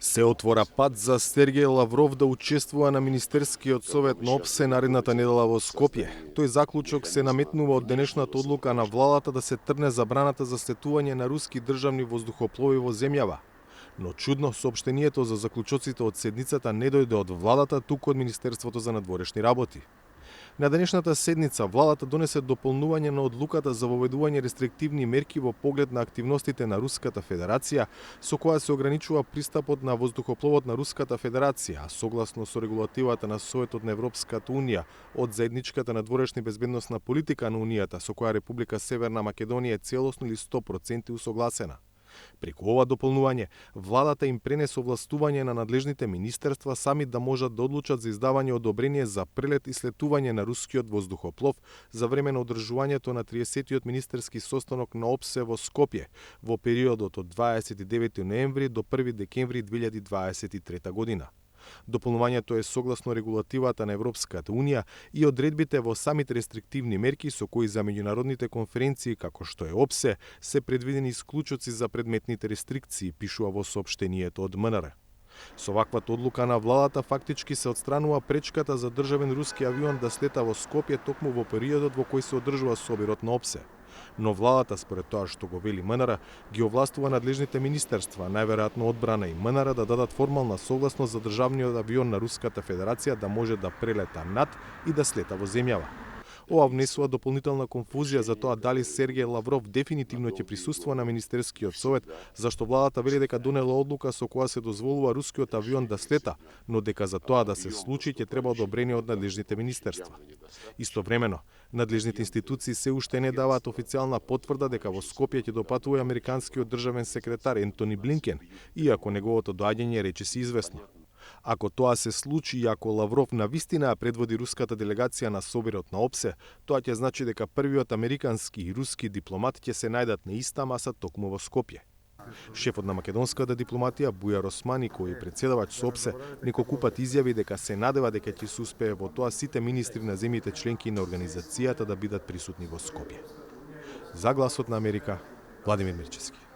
Се отвора пат за Сергеј Лавров да учествува на Министерскиот совет на ОПСЕ наредната недела во Скопје. Тој заклучок се наметнува од денешната одлука на владата да се трне забраната за слетување на руски државни воздухоплови во земјава. Но чудно, соопштението за заклучоците од седницата не дојде од владата, туку од Министерството за надворешни работи. На денешната седница владата донесе дополнување на одлуката за воведување рестриктивни мерки во поглед на активностите на Руската Федерација, со која се ограничува пристапот на воздухопловот на Руската Федерација, а согласно со регулативата на Советот на Европската Унија од заедничката надворешна и безбедносна политика на Унијата, со која Република Северна Македонија е целосно или 100% усогласена. Преку ова дополнување, владата им пренесе овластување на надлежните министерства сами да можат да одлучат за издавање одобрение за прелет и слетување на рускиот воздухоплов за време на одржувањето на 30-тиот министерски состанок на ОПСЕ во Скопје во периодот од 29 ноември до 1 декември 2023 година. Дополнувањето е согласно регулативата на Европската Унија и одредбите во самите рестриктивни мерки со кои за меѓународните конференции како што е ОПСЕ се предвидени исклучоци за предметните рестрикции, пишува во соопштението од МНР. Со ваквата одлука на владата фактички се отстранува пречката за државен руски авион да слета во Скопје токму во периодот во кој се одржува собирот на ОПСЕ. Но владата, според тоа што го вели МНР, ги овластува надлежните министерства, најверојатно одбрана и МНР, да дадат формална согласност за државниот авион на Руската Федерација да може да прелета над и да слета во земјава. Ова внесува дополнителна конфузија за тоа дали Сергеј Лавров дефинитивно ќе присуствува на Министерскиот совет, зашто владата вели дека донела одлука со која се дозволува рускиот авион да слета, но дека за тоа да се случи ќе треба одобрение од надлежните министерства. Истовремено, надлежните институции се уште не даваат официјална потврда дека во Скопје ќе допатува американскиот државен секретар Ентони Блинкен, иако неговото доаѓање речиси известно. Ако тоа се случи и ако Лавров навистина предводи руската делегација на собирот на ОПСЕ, тоа ќе значи дека првиот американски и руски дипломат ќе се најдат на иста маса токму во Скопје. Шефот на македонската дипломатија Бујар Османи, кој е председавач со ОПСЕ, неколку пат изјави дека се надева дека ќе се успее во тоа сите министри на земјите членки на организацијата да бидат присутни во Скопје. За Гласот на Америка, Владимир Мирчевски.